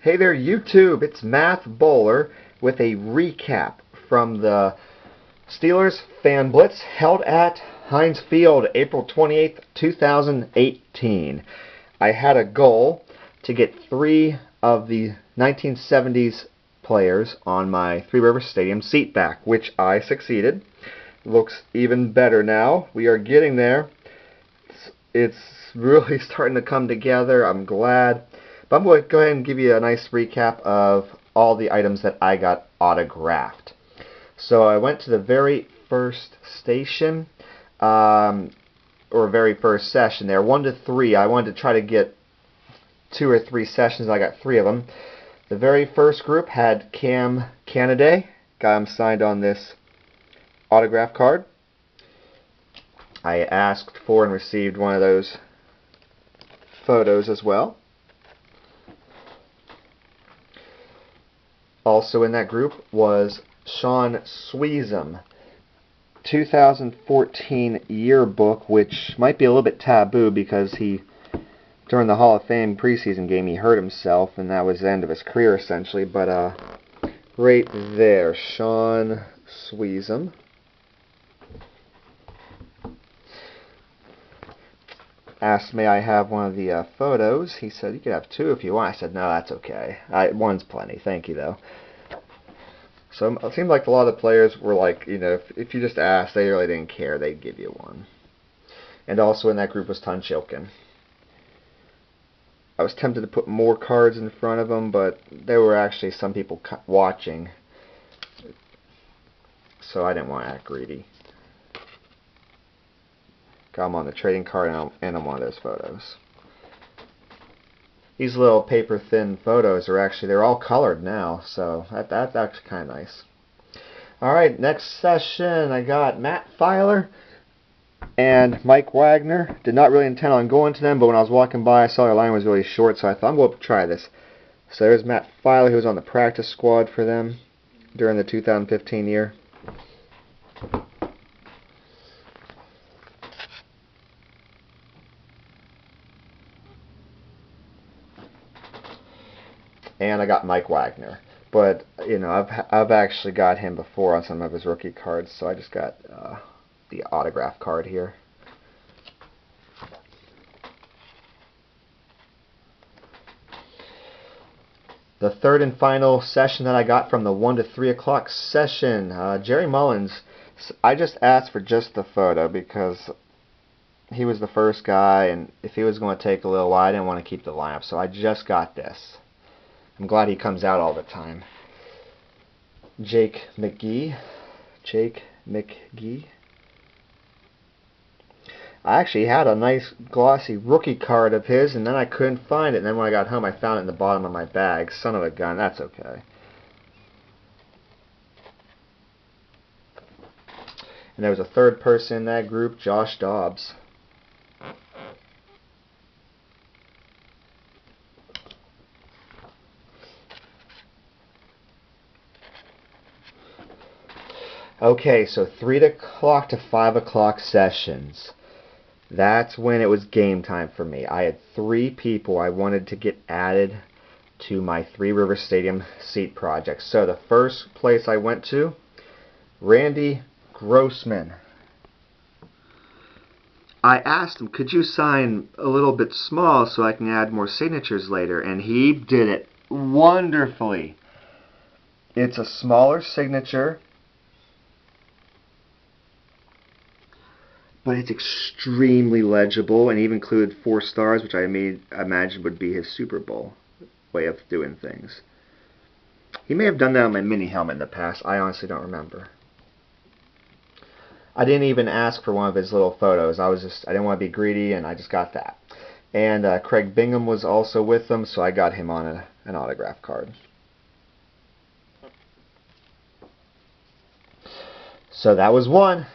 Hey there, YouTube. It's Math Bowler with a recap from the Steelers Fan Blitz held at Heinz Field April 28th, 2018. I had a goal to get 3 of the 1970s players on my Three Rivers Stadium seat back, which I succeeded. Looks even better now. We are getting there. It's really starting to come together. I'm glad. But I'm going to go ahead and give you a nice recap of all the items that I got autographed. So I went to the very first station, or very first session there, 1 to 3. I wanted to try to get 2 or 3 sessions. I got 3 of them. The very first group had Cam Canaday. Got him signed on this autograph card. I asked for and received one of those photos as well. Also in that group was Sean Sweezum, 2014 yearbook, which might be a little bit taboo because during the Hall of Fame preseason game, he hurt himself, and that was the end of his career essentially. But right there, Sean Sweezum. Asked may I have one of the photos. He said you could have 2 if you want. I said no, that's okay. One's plenty. Thank you though. So it seemed like a lot of the players were like, if you just asked, they really didn't care. They'd give you one. And also in that group was Ton Chilkin. I was tempted to put more cards in front of them, but there were actually some people watching, so I didn't want to act greedy. Got them on the trading card and on one of those photos. These little paper thin photos they're all colored now, so that's actually kind of nice. Alright, next session I got Matt Filer and Mike Wagner. Did not really intend on going to them, but when I was walking by I saw their line was really short, so I thought I'm going to try this. So there's Matt Filer, who was on the practice squad for them during the 2015 year. And I got Mike Wagner, but I've actually got him before on some of his rookie cards, so I just got the autograph card here. The third and final session that I got from the 1 to 3 o'clock session, Jerry Mullins. I just asked for just the photo because he was the first guy, and if he was going to take a little while, I didn't want to keep the lineup, so I just got this. I'm glad he comes out all the time. Jake McGee. I actually had a nice glossy rookie card of his, and then I couldn't find it. And then when I got home, I found it in the bottom of my bag. Son of a gun. That's okay. And there was a third person in that group, Josh Dobbs. Okay, so 3 o'clock to 5 o'clock sessions. That's when it was game time for me. I had 3 people I wanted to get added to my Three Rivers Stadium seat project. So the first place I went to, Randy Grossman. I asked him, could you sign a little bit small so I can add more signatures later? And he did it wonderfully. It's a smaller signature, but it's extremely legible, and even included 4 stars, which I imagine would be his Super Bowl way of doing things. He may have done that on my mini helmet in the past. I honestly don't remember. I didn't even ask for one of his little photos. I didn't want to be greedy, and I just got that. And Craig Bingham was also with them, so I got him on an autograph card. So that was one.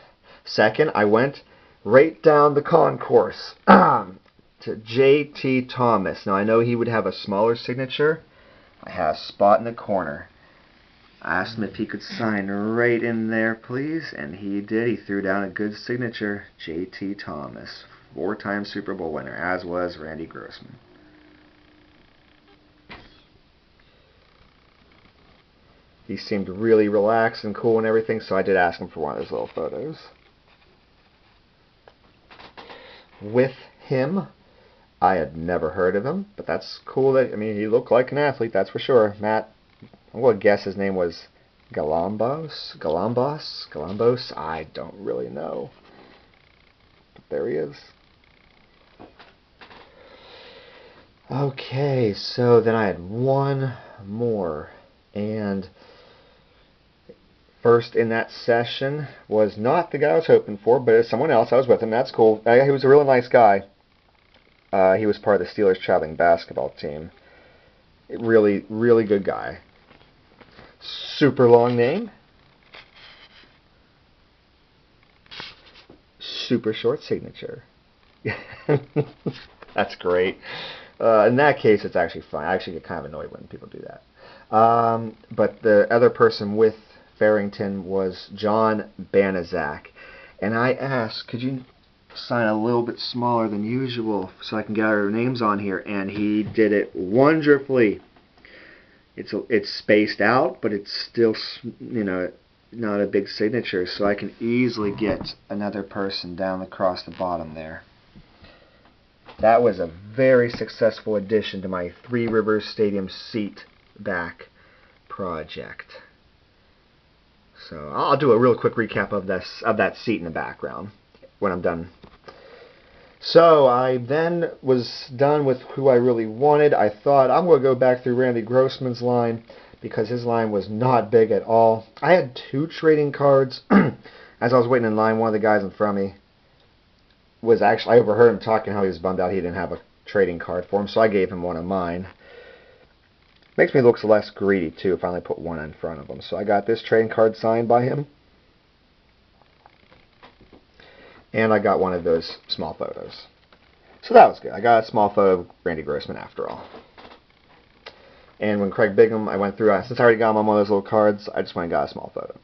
Second, I went right down the concourse to J.T. Thomas. Now I know he would have a smaller signature. I had a spot in the corner. I asked him if he could sign right in there, please, and he did. He threw down a good signature. J.T. Thomas, 4-time Super Bowl winner, as was Randy Grossman. He seemed really relaxed and cool and everything, so I did ask him for one of those little photos. With him, I had never heard of him, but that's cool. I mean, he looked like an athlete, that's for sure. Matt, I'm going to guess his name was Galambos? I don't really know. But there he is. Okay, so then I had one more, and first in that session was not the guy I was hoping for, but it's someone else. I was with him. That's cool. He was a really nice guy. He was part of the Steelers traveling basketball team. Really, really good guy. Super long name. Super short signature. That's great. In that case, it's actually fine. I actually get kind of annoyed when people do that. But the other person with Farrington was John Banaszak. And I asked, could you sign a little bit smaller than usual so I can get our names on here? And he did it wonderfully. It's spaced out, but it's still, you know, not a big signature, so I can easily get another person down across the bottom there. That was a very successful addition to my Three Rivers Stadium seat back project. So I'll do a real quick recap of that seat in the background when I'm done. So I then was done with who I really wanted. I thought I'm going to go back through Randy Grossman's line because his line was not big at all. I had 2 trading cards. As I was waiting in line, one of the guys in front of me was actually, I overheard him talking how he was bummed out he didn't have a trading card for him, so I gave him one of mine. Makes me look less greedy too if I only put one in front of him. So I got this trading card signed by him. And I got one of those small photos. So that was good. I got a small photo of Randy Grossman after all. And when Craig Bigham, I went through, since I already got him on one of those little cards, I just went and got a small photo.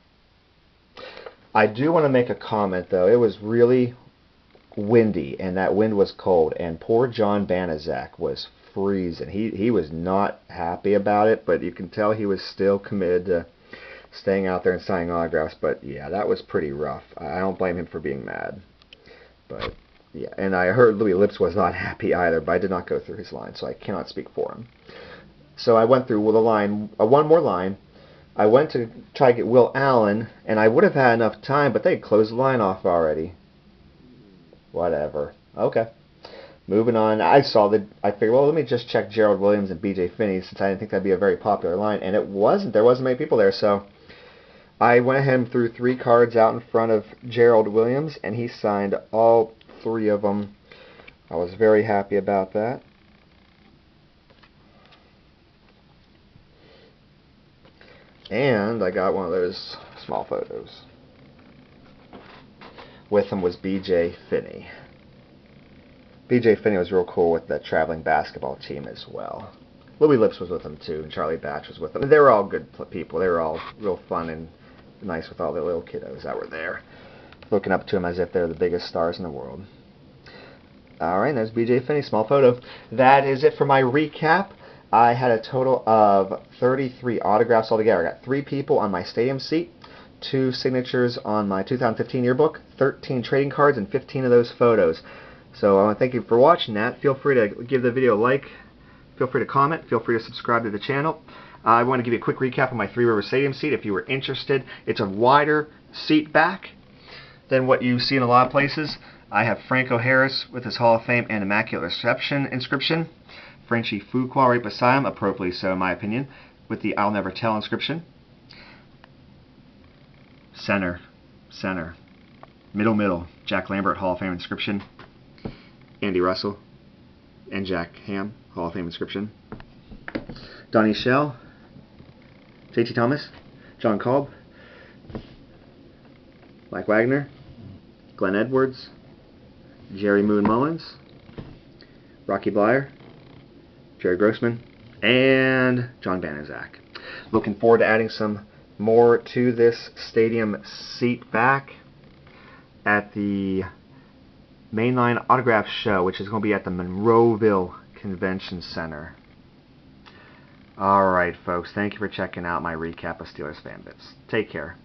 I do want to make a comment though. It was really windy and that wind was cold. And poor John Banaszak was freezing. He was not happy about it, but you can tell he was still committed to staying out there and signing autographs. But yeah, that was pretty rough. I don't blame him for being mad. But yeah, and I heard Louis Lips was not happy either, but I did not go through his line, so I cannot speak for him. So I went through with a line, one more line. I went to try to get Will Allen, and I would have had enough time, but they had closed the line off already. Whatever. Okay. Moving on. I figured, well, let me just check Gerald Williams and B.J. Finney, since I didn't think that'd be a very popular line, and it wasn't. There wasn't many people there, so I went ahead and threw 3 cards out in front of Gerald Williams, and he signed all 3 of them. I was very happy about that. And I got one of those small photos. With him was B.J. Finney. B.J. Finney was real cool with the traveling basketball team as well. Louis Lips was with them too, and Charlie Batch was with them. They were all good people. They were all real fun and nice with all the little kiddos that were there, looking up to them as if they're the biggest stars in the world. Alright, there's B.J. Finney, small photo. That is it for my recap. I had a total of 33 autographs altogether. I got 3 people on my stadium seat, 2 signatures on my 2015 yearbook, 13 trading cards, and 15 of those photos. So I want to thank you for watching that. Feel free to give the video a like. Feel free to comment. Feel free to subscribe to the channel. I want to give you a quick recap of my Three Rivers Stadium seat if you were interested. It's a wider seat back than what you see in a lot of places. I have Franco Harris with his Hall of Fame and Immaculate Reception inscription. Frenchie Fuqua right beside him, appropriately so in my opinion, with the I'll Never Tell inscription. Center. Middle. Jack Lambert Hall of Fame inscription. Andy Russell and Jack Ham Hall of Fame inscription. Donnie Shell, J.T. Thomas, John Kolb, Mike Wagner, Glenn Edwards, Jerry Moon Mullins, Rocky Blyer, Jerry Grossman, and John Banaszak. Looking forward to adding some more to this stadium seat back at the Mainline Autograph Show, which is going to be at the Monroeville Convention Center. Alright folks, thank you for checking out my recap of Steelers Fan Blitz. Take care.